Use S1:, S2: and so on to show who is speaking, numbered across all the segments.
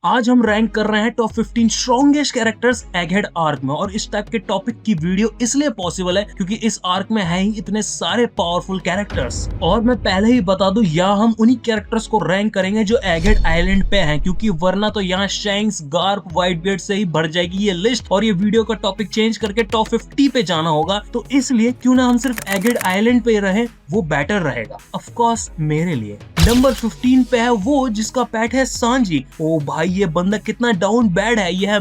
S1: आज हम रैंक कर रहे हैं top 15 strongest characters Egghead arc में। और इस टाइप के टॉपिक की वीडियो इसलिए पॉसिबल है क्योंकि इस आर्क में है ही इतने सारे पावरफुल कैरेक्टर्स। और मैं पहले ही बता दूं, यहाँ हम उन्हीं कैरेक्टर्स को रैंक करेंगे जो एगहेड आइलैंड पे हैं, क्योंकि वरना तो यहाँ शैंक्स, गार्प, व्हाइटबियर्ड से ही भर जाएगी ये लिस्ट और ये वीडियो का टॉपिक चेंज करके टॉप 50 पे जाना होगा। तो इसलिए क्यों ना हम सिर्फ एगहेड आइलैंड पे रहे, वो बेटर रहेगा ऑफ कोर्स मेरे लिए। नंबर 15 पे है वो जिसका पेट है सांजी। ओ भाई, ये बंदा कितना डाउन बैड है। यह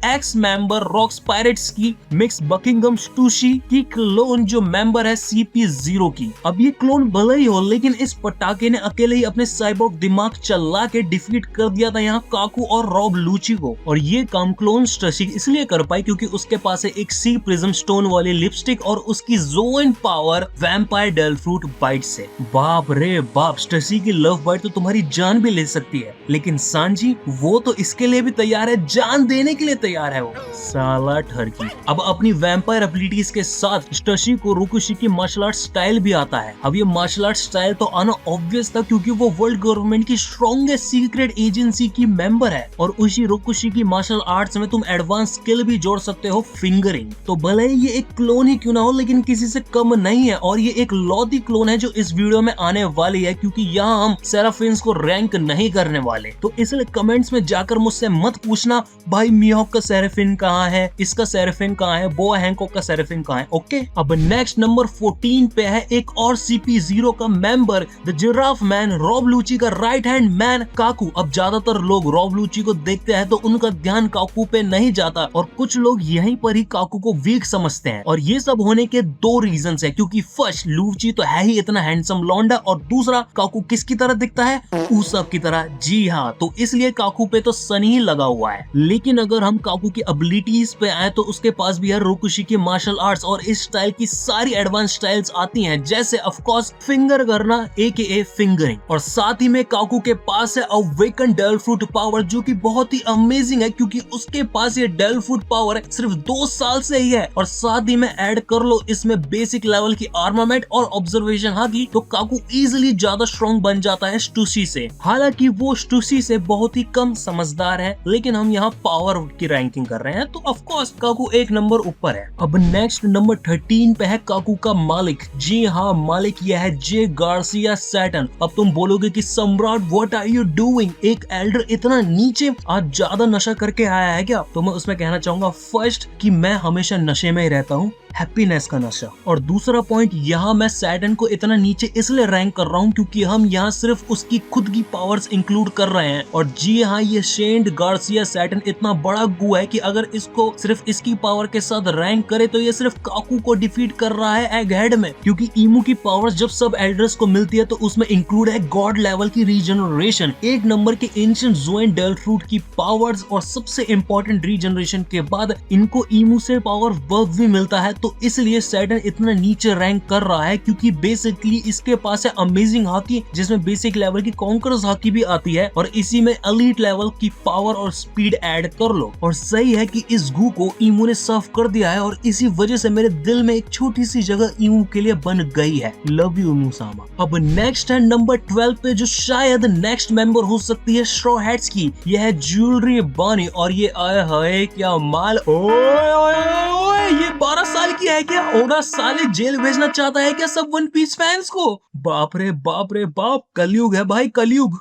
S1: एक्स मेंबर रॉक्स पायरेट्स की मिक्स बकिंगम स्टूशी की क्लोन जो मेंबर है CP0 की। अब ये क्लोन भले ही हो, लेकिन इस पटाखे ने अकेले ही अपने साइबोर्ग दिमाग चला के डिफीट कर दिया था यहाँ काकू और रॉब लूची को। और ये काम क्लोन स्टशी इसलिए कर पाई क्योंकि उसके पास है एक सी प्रिज्म स्टोन वाली लिपस्टिक और उसकी zone power vampire devil fruit bite से। बाप रे बाप, स्टसी की लव बाइट तो तुम्हारी जान भी ले सकती है, लेकिन सांजी वो तो इसके लिए भी तैयार है, जान देने के लिए तैयार है वो साला ठरकी। अब अपनी वैम्पायर एबिलिटीज के साथ स्टशी को रोकुशी की मार्शल आर्ट स्टाइल भी आता है। अब ये मार्शल आर्ट स्टाइल तो आना ऑब्वियस था क्योंकि वो वर्ल्ड गवर्नमेंट की स्ट्रॉन्गेस्ट सीक्रेट एजेंसी की मेंबर है। और उसी रोकुशी की मार्शल आर्ट्स में तुम एडवांस स्किल भी जोड़ सकते हो, फिंगरिंग। तो भले ही ये एक क्लोन ही क्यों ना हो, लेकिन किसी से कम नहीं है। और ये एक लौती क्लोन है जो इस वीडियो में आने वाली है, क्योंकि यहाँ हम सेराफिन्स को रैंक नहीं करने वाले। तो इसलिए कमेंट्स में जाकर मुझसे मत पूछना भाई मिहोक का सेराफिन कहाँ है, इसका सेराफिन कहाँ है, बोआ हैंकॉक का सेराफिन कहाँ है। ओके, अब नेक्स्ट नंबर 14 पे है एक और CP0 का member, the giraffe man, Rob Lucci का राइट हैंड मैन काकू। अब ज्यादातर लोग रॉब लूची को देखते हैं तो उनका ध्यान काकू पे नहीं जाता, और कुछ लोग यहीं पर ही काकू को वीक समझते हैं। और ये सब होने के दो रीजंस है, क्योंकि फर्स्ट लूची तो है ही इतना हैंडसम लौंडा, और दूसरा काकू किसकी तरह दिखता है, उसाब की तरह। जी हाँ, तो इसलिए काकू पे तो सन ही लगा हुआ है। लेकिन अगर हम काकू की एबिलिटीज पे आए तो उसके पास भी है रोकुशी की मार्शल आर्ट्स, और इस स्टाइल की सारी एडवांस स्टाइल्स आती हैं, जैसे ऑफ कोर्स फिंगर करना AKA फिंगरिंग। और साथ ही में काकू के पास है अवेकन डेल फ्रूट पावर, जो कि बहुत ही अमेजिंग है क्योंकि उसके पास ये डेल फ्रूट पावर सिर्फ 2 साल से ही है। और साथ ही में ऐड कर लो इसमें बेसिक लेवल की आर्मामेंट और ऑब्जर्वेशन हाकी, तो काकू इजिली ज्यादा स्ट्रॉन्ग बन जाता है स्टूसी से। हालांकि वो स्टूसी से बहुत ही कम समझदार है, लेकिन हम यहाँ पावर की रैंकिंग कर रहे हैं तो ऑफ कोर्स काकू एक नंबर ऊपर है। अब नेक्स्ट नंबर 13 पे है काकू का मालिक। जी हाँ, मालिक यह है जे गार्सिया सैटर्न। अब तुम बोलोगे कि सम्राट व्हाट आर यू डूइंग, एक एल्डर इतना नीचे आज ज्यादा नशा करके आया है क्या? तो मैं उसमें कहना चाहूंगा फर्स्ट कि मैं हमेशा नशे में ही रहता हूँ, हैप्पीनेस का नशा। और दूसरा पॉइंट, यहाँ मैं सैटर्न को इतना नीचे इसलिए रैंक कर रहा हूँ क्योंकि हम यहाँ सिर्फ उसकी खुद की पावर्स इंक्लूड कर रहे हैं। और जी हाँ, ये शेंड गार्सिया सैटर्न इतना बड़ा गु है कि अगर इसको सिर्फ इसकी पावर के साथ रैंक करे तो ये सिर्फ काकू को डिफीट कर रहा है एगहेड में, क्योंकि ईमू की पावर्स जब सब एल्डर्स को मिलती है तो उसमें इंक्लूड है गॉड लेवल की रीजनरेशन, एक नंबर के एंशिएंट जोएन डेल फ्रूट की पावर्स, और सबसे इंपॉर्टेंट रीजनरेशन के बाद इनको ईमू से पावर वर्क भी मिलता है। तो इसलिए सैटर्न इतना नीचे रैंक कर रहा है क्योंकि बेसिकली इसके पास है अमेजिंग हाकी, जिसमें बेसिक लेवल की कॉन्करर्स हाकी भी आती है, और इसी में एलीट लेवल की पावर और स्पीड ऐड कर लो। और सही है कि इस गू को ईमू ने साफ कर दिया है, और इसी वजह से मेरे दिल में एक छोटी सी जगह ईमू के लिए बन गई है। लव यू ईमू सामा। अब नेक्स्ट है नंबर 12 पे, जो शायद नेक्स्ट मेंबर हो सकती है स्ट्रॉ हैट्स की। यह है ज्वेलरी बानी, और ये आया है क्या माल। ओए ये 12 साल की है क्या? ओरा साले जेल भेजना चाहता है क्या सब वन पीस फैंस को? बाप रे बाप, कलयुग है भाई, कलयुग।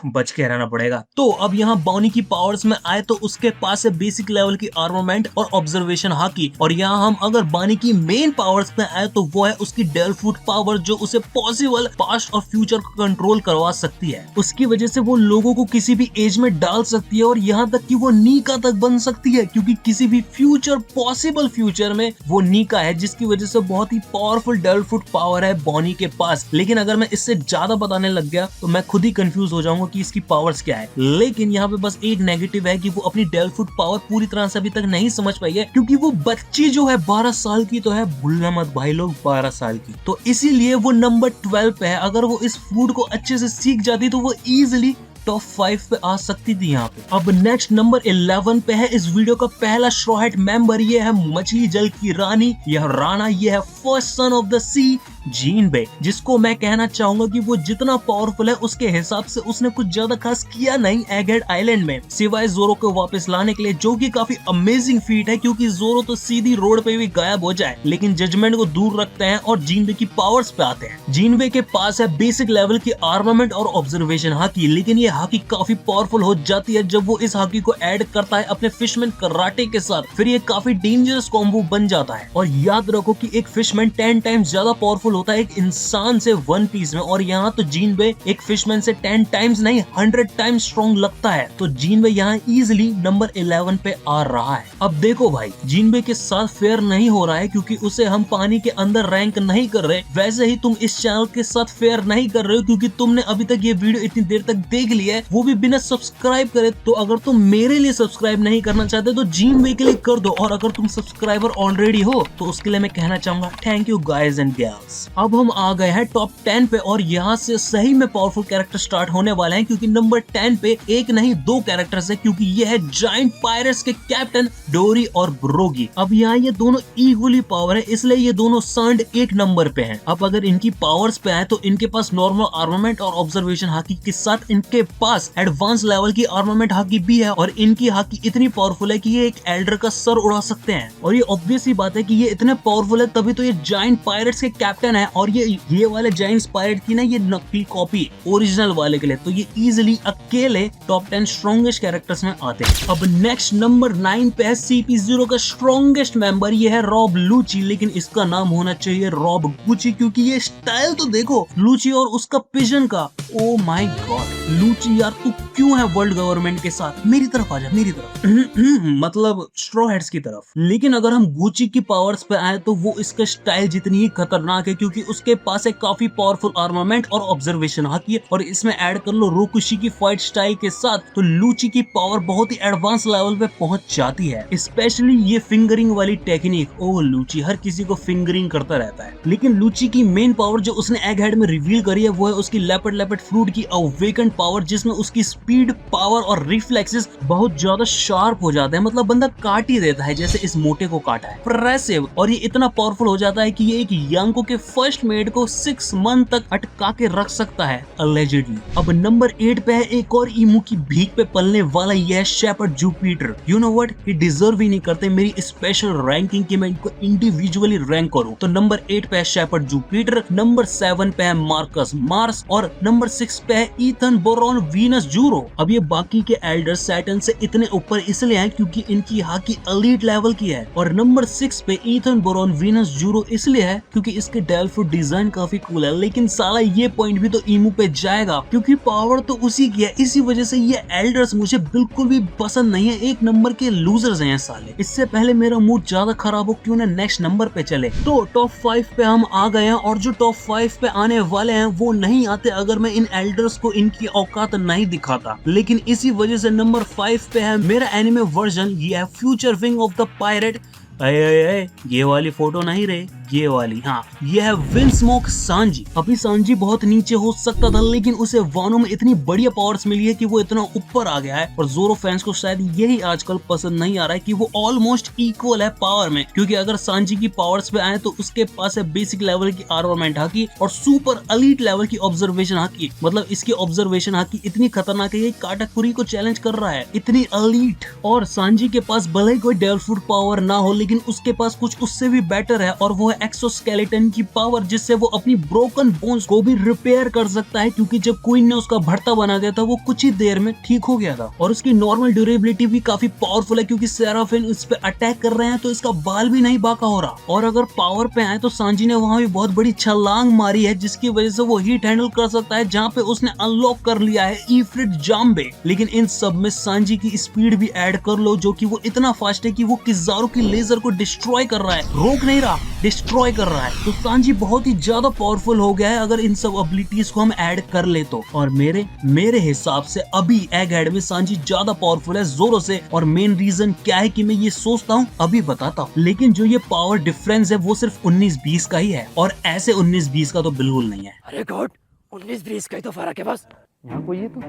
S1: बच के रहना पड़ेगा। तो अब यहाँ बाउनी की पावर्स में आए तो उसके पास है बेसिक लेवल की आर्मामेंट और ऑब्जर्वेशन हाकी। और यहाँ हम अगर बानी की मेन पावर्स में आए तो वो है उसकी डेल फ्रूट पावर, जो उसे पॉसिबल पास्ट और फ्यूचर को कंट्रोल करवा सकती है। उसकी वजह से वो लोगों को किसी भी एज में डाल सकती है, और यहाँ तक कि वो नीका तक बन सकती है, क्योंकि किसी भी पॉसिबल फ्यूचर में वो नीका है, जिसकी वजह से बहुत ही पावरफुल डेल फ्रूट पावर है बॉनी के पास। लेकिन अगर मैं इससे ज्यादा बताने लग गया तो मैं खुद ही कंफ्यूज हो जाऊंगा कि इसकी पावर्स क्या है। लेकिन यहाँ पे बस एक नेगेटिव है कि वो अपनी डेल फ्रूट पावर पूरी तरह से अभी तक नहीं समझ पाई है, क्योंकि वो बच्ची जो है 12 साल की तो है, भूलना मत भाई लोग, 12 साल की। तो इसीलिए वो नंबर 12 पे है। अगर वो इस फ्रूट को अच्छे से सीख जाती तो वो इजिली टॉप 5 पे आ सकती थी यहाँ पे। अब नेक्स्ट नंबर 11 पे है इस वीडियो का पहला स्ट्रॉ हैट मेंबर। ये है मछली जल की रानी, यह राणा। ये है फर्स्ट सन ऑफ द सी, जिनबे, जिसको मैं कहना चाहूंगा कि वो जितना पावरफुल है उसके हिसाब से उसने कुछ ज्यादा खास किया नहीं एगहेड आइलैंड में, सिवाय जोरो को वापस लाने के लिए, जो कि काफी अमेजिंग फीट है क्योंकि जोरो तो सीधी रोड पे भी गायब हो जाए लेकिन जजमेंट को दूर रखते हैं और जिनबे की पावर्स पे आते हैं। जिनबे के पास है बेसिक लेवल की आर्मामेंट और ऑब्जर्वेशन हाकी, लेकिन ये हाकी काफी पावरफुल हो जाती है जब वो इस हाकी को ऐड करता है अपने फिशमैन कराटे के साथ, फिर ये काफी डेंजरस कॉम्बो बन जाता है। और याद रखो कि एक फिशमैन 10 टाइम्स ज्यादा पावरफुल होता है एक इंसान से वन पीस में, और यहाँ तो जिनबे एक फिशमैन से 10 टाइम्स नहीं 100 टाइम्स स्ट्रॉन्ग लगता है। तो जिनबे यहाँ इजिली नंबर 11 पे आ रहा है। अब देखो भाई, जिनबे के साथ फेयर नहीं हो रहा है क्योंकि उसे हम पानी के अंदर रैंक नहीं कर रहे, वैसे ही तुम इस चैनल के साथ फेयर नहीं कर रहे हो क्योंकि तुमने अभी तक ये वीडियो इतनी देर तक देख लिया है, वो भी बिना सब्सक्राइब करे। तो अगर तुम मेरे लिए सब्सक्राइब नहीं करना चाहते तो जिनबे के लिए कर दो, और अगर तुम सब्सक्राइबर ऑलरेडी हो तो उसके लिए मैं कहना चाहूंगा thank you guys and girls. अब हम आ गए हैं टॉप 10 पे और यहाँ से सही में पावरफुल कैरेक्टर स्टार्ट होने वाले हैं क्योंकि नंबर 10 पे एक नहीं दो कैरेक्टर्स है, क्योंकि ये है जायंट पायरेट्स के कैप्टन डोरी और ब्रोगी। अब यहाँ ये दोनों इक्वली पावर है, इसलिए ये दोनों सांड एक नंबर पे हैं। अब अगर इनकी पावर्स पे आए तो इनके पास नॉर्मल आर्मामेंट और ऑब्जर्वेशन हाकी के साथ इनके पास एडवांस लेवल की आर्मामेंट हाकी भी है, और इनकी हाकी इतनी पावरफुल है कि ये एक एल्डर का सर उड़ा सकते हैं। और ये ऑब्वियस सी बात है कि ये इतने पावरफुल है तभी तो ये जायंट पायरेट्स के कैप्टन है, और ये वाले जायंट पायरेट की ना ये नकली कॉपी ओरिजिनल वाले के लिए, तो ये इजिली अकेले टॉप 10 स्ट्रॉन्गेस्ट कैरेक्टर्स में आते हैं। अब नेक्स्ट नंबर 9 पे है CP0 का स्ट्रॉन्गेस्ट मेंबर, ये है रॉब लूची, लेकिन इसका नाम होना चाहिए रॉब गुची क्योंकि ये स्टाइल तो देखो लूची और उसका पिजन का, ओ माय गॉड। लूची यार तू क्यों है वर्ल्ड गवर्नमेंट के साथ, मेरी तरफ आ जा, मेरी तरफ मतलब स्ट्रॉ हेड्स की तरफ। लेकिन अगर हम गुची की पावर्स पे आए तो वो इसका स्टाइल जितनी ही खतरनाक है क्योंकि उसके पास एक काफी पावरफुल आर्मामेंट और ऑब्जर्वेशन हाकी है, और इसमें ऐड कर लो रोकुशी की फाइट स्टाइल के साथ तो लूची की पावर बहुत ही एडवांस लेवल पे पहुंच जाती है। स्पेशली ये फिंगरिंग वाली टेक्निक, ओ लूची हर किसी को फिंगरिंग करता रहता है। लेकिन लूची की मेन पावर जो उसने एग हेड में रिवील करी है वो है उसकी लेपर्ड लेपर्ड फ्रूट की अवेकन पावर, जिसमें उसकी स्पीड पावर और रिफ्लेक्सेस बहुत ज्यादा शार्प हो जाते हैं, मतलब बंदा काट ही देता है जैसे इस मोटे को काटा है। इम्प्रेसिव। और ये इतना पावरफुल हो जाता है कि ये एक यांको के फर्स्ट मेड को 6 मंथ तक अटका के रख सकता है अलेजिडली। अब नंबर 8 पे है एक और ईमू की भीख पे पलने वाला, यह shepherd Jupiter. You know what, ये डिजर्व ही नहीं करते मेरी स्पेशल रैंकिंग की मैं इनको इंडिविजुअली रैंक करूं। तो नंबर 8 पे है शेपर्ड जुपिटर, नंबर 7 पे है मार्कस मार्स, और नंबर 6 पे है ईथन बोरॉन वीनस जूरो। अब ये बाकी के एल्डर सैटर्न से इतने ऊपर इसलिए हैं क्योंकि इनकी हाकी एलीट लेवल की है, और नंबर 6 पे ईथन बोरॉन वीनस जूरो इसलिए है क्योंकि इसके डेल्फुट डिजाइन काफी कूल है। लेकिन साला ये पॉइंट भी तो ईमू पे जाएगा क्योंकि पावर तो उसी की है, इसी वजह से ये एल्डर्स मुझे बिल्कुल भी पसंद नहीं है, एक नंबर के लूजर्स हैं साले। इससे पहले मेरा मूड ज्यादा खराब हो क्यों ना नेक्स्ट नंबर पे चले। तो टॉप 5 पे हम आ गए हैं, और जो टॉप 5 पे आने वाले हैं वो नहीं आते अगर मैं इन एल्डर्स को इनकी औकात नहीं दिखाता। लेकिन इसी वजह से नंबर 5 पे है मेरा एनिमे वर्जन, ये है future wing of the pirate. ये वाली फोटो नहीं रे, ये वाली, हाँ ये है विंस्मोक सांजी। अभी सांजी बहुत नीचे हो सकता था लेकिन उसे वानो में इतनी बढ़िया पावर्स मिली है कि वो इतना ऊपर आ गया है, और जोरो फैंस को शायद यही आजकल पसंद नहीं आ रहा है कि वो ऑलमोस्ट इक्वल है पावर में। क्योंकि अगर सांजी की पावर्स पे आए तो उसके पास है बेसिक लेवल की आर्मामेंट हाकी और सुपर एलीट लेवल की ऑब्जर्वेशन हाकी, मतलब इसकी ऑब्जर्वेशन हाकी इतनी खतरनाक है ये काटाकुरी को चैलेंज कर रहा है, इतनी एलीट। और सांजी के पास भले ही कोई डेल्फुट पावर ना हो लेकिन उसके पास कुछ उससे भी बेटर है, और वो है एक्सोस्केलेटन की पावर, जिससे वो अपनी ब्रोकन बोन्स को भी रिपेयर कर सकता है। क्योंकि जब क्वीन ने उसका भरता बना दिया था वो कुछ ही देर में ठीक हो गया था, और उसकी नॉर्मल ड्यूरेबिलिटी भी काफी पावरफुल है क्योंकि सेराफिन इस पे अटैक कर रहे हैं तो इसका बाल भी नहीं बाका हो रहा। और अगर पावर पे आए तो सांजी ने वहां भी बहुत बड़ी छलांग मारी है जिसकी वजह से वो हीट हैंडल कर सकता है, जहाँ पे उसने अनलॉक कर लिया है इफ्रिट जाम्बे। लेकिन इन सब में सांजी की स्पीड भी ऐड कर लो, जो कि वो इतना फास्ट है कि वो किजारू की लेजर को डिस्ट्रॉय कर रहा है, रोक नहीं रहा, डिस्ट्रॉय कर रहा है। तो सांजी बहुत ही ज्यादा पावरफुल हो गया है अगर इन सब एबिलिटीज को हम ऐड कर ले तो। और मेरे हिसाब से अभी एग हेड में सांजी ज्यादा पावरफुल है जोरो से, और मेन रीजन क्या है कि मैं ये सोचता हूँ अभी बताता हूँ। लेकिन जो ये पावर डिफरेंस है वो सिर्फ 19-20 का ही है, और ऐसे 19-20 का तो बिल्कुल नहीं है।
S2: अरे गॉड, 19-20 का ही तो फर्क है बस। यहाँ कोई है तो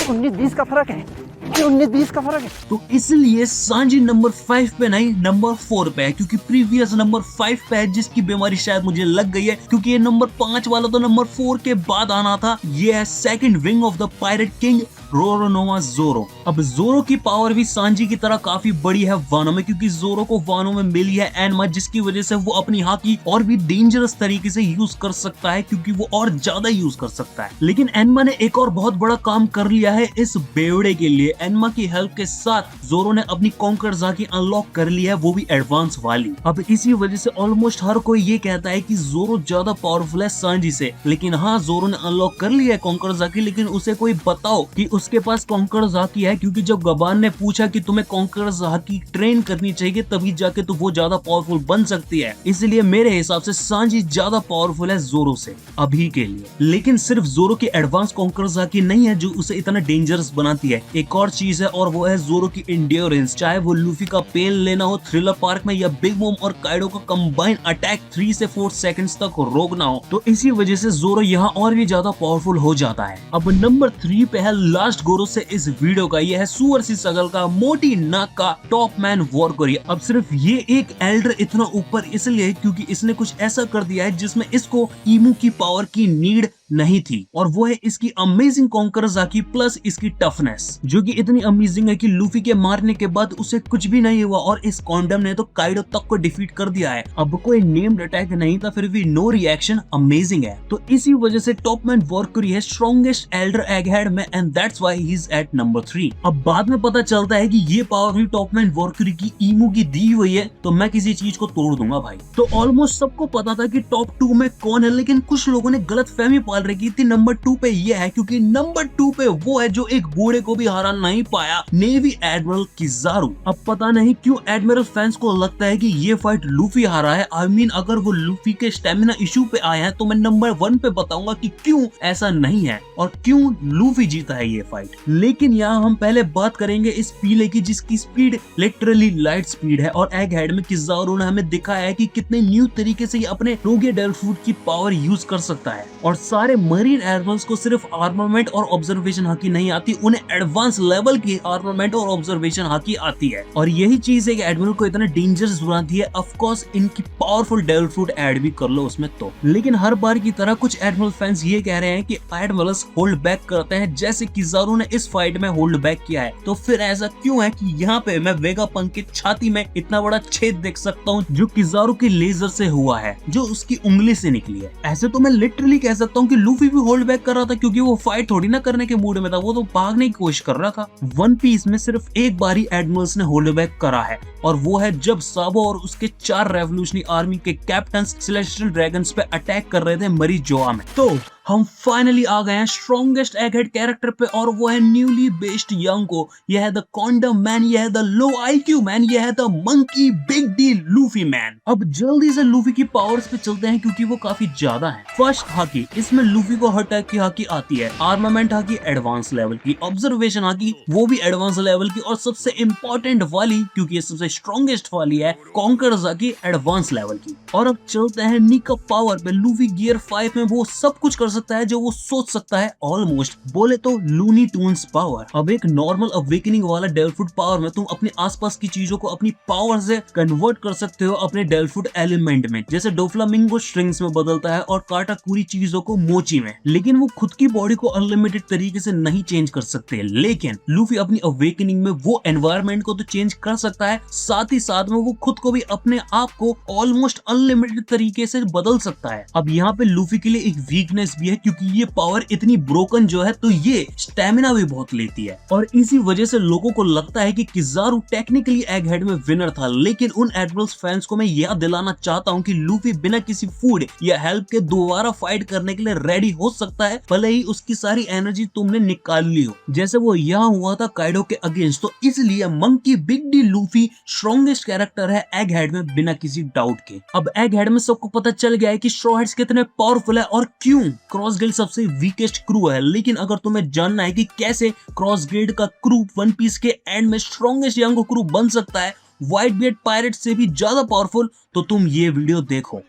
S2: 19-20 का फर्क है। 19-20 का फर्क है।
S1: तो इसलिए सांजी नंबर 5 पे नहीं नंबर 4 पे है, क्योंकि प्रीवियस नंबर 5 पे है जिसकी बीमारी शायद मुझे लग गई है, क्योंकि ये नंबर 5 वाला तो नंबर 4 के बाद आना था। ये है second wing of the pirate king Roronoa Zoro. अब जोरो की पावर भी सांजी की तरह काफी बड़ी है वानो में, क्योंकि जोरो को वानो में मिली है एनमा, जिसकी वजह से वो अपनी हाकी और भी डेंजरस तरीके से यूज कर सकता है, क्योंकि वो और ज्यादा यूज कर सकता है। लेकिन एनमा ने एक और बहुत बड़ा काम कर लिया है इस बेवड़े के लिए। एनमा की हेल्प के साथ जोरो ने अपनी कॉन्कर ज़ाकी अनलॉक कर ली है, वो भी एडवांस वाली। अब इसी वजह से ऑलमोस्ट हर कोई ये कहता है कि जोरो ज्यादा पावरफुल है सांजी से। लेकिन हाँ, जोरो ने अनलॉक कर लिया है कॉन्कर ज़ाकी, लेकिन उसे कोई बताओ कि उसके पास कॉन्कर ज़ाकी है, क्योंकि जब गबान ने पूछा कि तुम्हें कॉन्कर ज़ाकी ट्रेन करनी चाहिए तभी जाके तो वो ज्यादा पावरफुल बन सकती है। इसलिए मेरे हिसाब से सांजी ज्यादा पावरफुल है जोरो से अभी के लिए। लेकिन सिर्फ जोरो की एडवांस कॉन्कर ज़ाकी नहीं है जो उसे इतना डेंजरस बनाती है, एक और चीज है और वो है जोरो की एंड्योरेंस। चाहे वो लूफी का पेन लेना हो थ्रिलर पार्क में या बिग मॉम और काइडो का कंबाइन अटैक 3 से 4 सेकंड्स तक रोकना हो, तो इसी वजह से जोरो यहाँ और भी ज्यादा पावरफुल हो जाता है। अब नंबर 3 पे है लास्ट गोरो से इस वीडियो का, यह है सुअर सी सगल का मोटी नाक का टॉप मैन वॉरकोरी। अब सिर्फ ये एक एल्डर इतना ऊपर इसलिए क्योंकि इसने कुछ ऐसा कर दिया है जिसमें इसको ईमू की पावर की नीड नहीं थी, और वो है इसकी अमेजिंग कॉन्कर ज़ाकी प्लस इसकी टफनेस, जो कि इतनी अमेजिंग है कि लूफी के मारने के बाद उसे कुछ भी नहीं हुआ और इस कॉन्डम ने तो काइडो तक को डिफीट कर दिया है। अब कोई नेम्ड अटैक नहीं था, फिर भी नो रिएक्शन अमेजिंग है। तो इसी वजह से टॉप मैन वॉरकोरी है स्ट्रॉन्गेस्ट एल्डर एगहेड में, and that's why he is at number 3। अब बाद में पता चलता है कि ये पावर भी टॉप मैन वॉरकोरी की ईमू की दी हुई है, तो मैं किसी चीज को तोड़ दूंगा भाई। तो ऑलमोस्ट सबको पता था कि टॉप 2 में कौन है, लेकिन कुछ लोगों ने गलत फहमी पाल रखी थी नंबर 2 पे ये है, क्योंकि नंबर 2 पे वो है जो एक बूढ़े को भी हरा नहीं पाया, नेवी एडमिरल किजारू। अब पता नहीं क्यों एडमिरल फैंस को लगता है कि ये फाइट लूफी हारा है। आई मीन अगर वो लूफी के स्टेमिना इशू पे आए हैं तो मैं नंबर 1 पे बताऊंगा कि क्यों ऐसा नहीं है और क्यों लूफी जीता है ये फाइट। लेकिन यहाँ हम पहले बात करेंगे इस पीले की, जिसकी स्पीड लिटरली लाइट स्पीड है, और एग हेड में किजारू ने हमें दिखाया है कि कितने न्यू तरीके से ये अपने रोगे डेल फूड की पावर यूज कर सकता है। और सारे मरीन एडमिरल्स को सिर्फ आर्मामेंट और ऑब्जर्वेशन हाकी नहीं आती, उन्हें एडवांस लेवल की आर्मामेंट और ऑब्जर्वेशन हाकी आती है, और यही चीज एक एडमिरल को इतना डेंजरस बनाती है। ऑफ कोर्स इनकी पावरफुल डेविल फ्रूट ऐड भी कर लो उसमें तो। लेकिन हर बार की तरह कुछ एडमिरल फैंस ये कह रहे हैं कि एडमिरल्स होल्ड बैक करते हैं, जैसे किजारू ने इस फाइट में होल्ड बैक किया है। तो फिर ऐसा क्यों है कि यहाँ पे मैं वेगापंक की छाती में इतना बड़ा छेद देख सकता हूँ जो किजारू की लेजर से हुआ है, जो उसकी उंगली से निकली है। ऐसे तो मैं लिटरली कह सकता हूँ कि लूफी भी होल्ड बैक कर रहा था, क्योंकि वो फाइट थोड़ी ना करने के मूड में था, वो तो भागने की कोशिश कर रहा था। वन पीस में सिर्फ एक बार ही एडमिरल्स ने होल्ड बैक करा है, और वो है जब साबो और उसके 4 रेवोल्यूशनरी आर्मी के कैप्टन सेलेस्टियल ड्रैगन्स पे अटैक कर रहे थे मरीजोआ में। तो हम फाइनली आ गए हैं स्ट्रॉन्गेस्ट एगहेड कैरेक्टर पे, और वो है न्यूली बेस्ड यंको। यह है द कॉन्डम मैन, यह है द लो आईक्यू मैन, यह है the monkey big D Luffy man. अब जल्दी से लूफी की पावर्स पे चलते हैं क्योंकि वो काफी ज्यादा है। फर्स्ट हाकी, इसमें लूफी को हर टाइप की हाकी आती है। आर्मामेंट हाकी एडवांस लेवल की, ऑब्जर्वेशन हाकी वो भी एडवांस लेवल की, और सबसे इंपॉर्टेंट वाली क्योंकि ये सबसे स्ट्रॉन्गेस्ट वाली है कॉन्कर ज़ाकी एडवांस लेवल की। और अब चलते हैं निका पावर पे। लूफी गियर 5 में वो सब कुछ कर सकता है जो वो सोच सकता है, ऑलमोस्ट बोले तो लूनी टून्स पावर। अब एक नॉर्मल अवेकनिंग वाला डेविल फ्रूट पावर में तुम अपने आसपास की चीजों को अपनी पावर से कन्वर्ट कर सकते हो अपने डेविल फ्रूट एलिमेंट में, जैसे डोफ्लामिंगो स्ट्रिंग्स में बदलता है और काटाकुरी चीजों को मोची में। लेकिन वो खुद की बॉडी को अनलिमिटेड तरीके से नहीं चेंज कर सकते, लेकिन लूफी अपनी अवेकनिंग में वो एनवायरमेंट को तो चेंज कर सकता है, साथ ही साथ में वो खुद को भी अपने आप को ऑलमोस्ट अनलिमिटेड तरीके से बदल सकता है। अब यहाँ पे लूफी के लिए एक वीकनेस भी है, क्योंकि ये पावर इतनी ब्रोकन जो है तो ये स्टेमिना भी बहुत लेती है, और इसी वजह से लोगों को लगता है कि किजारू टेक्निकली एगहेड में विनर था। लेकिन उन एडमिरल्स फैंस को मैं याद दिलाना चाहता हूँ कि लूफी बिना किसी फूड या हेल्प के दोबारा फाइट करने के लिए रेडी हो सकता है, भले ही उसकी सारी एनर्जी तुमने निकाल ली हो, जैसे वो यहाँ हुआ था काइडो के अगेंस्ट। तो इसलिए monkey big D Luffy strongest character है एगहेड में बिना किसी डाउट के। अब एगहेड में सबको पता चल गया है कि स्ट्रॉ हैट्स कितने पावरफुल है और क्यों क्रॉस गिल्ड सबसे वीकेस्ट क्रू है। लेकिन अगर तुम्हें जानना है कि कैसे क्रॉस गिल्ड का क्रू वन पीस के एंड में स्ट्रॉन्गेस्ट यंग क्रू बन सकता है, व्हाइट बियर्ड पायरेट से भी ज्यादा पावरफुल, तो तुम ये वीडियो देखो।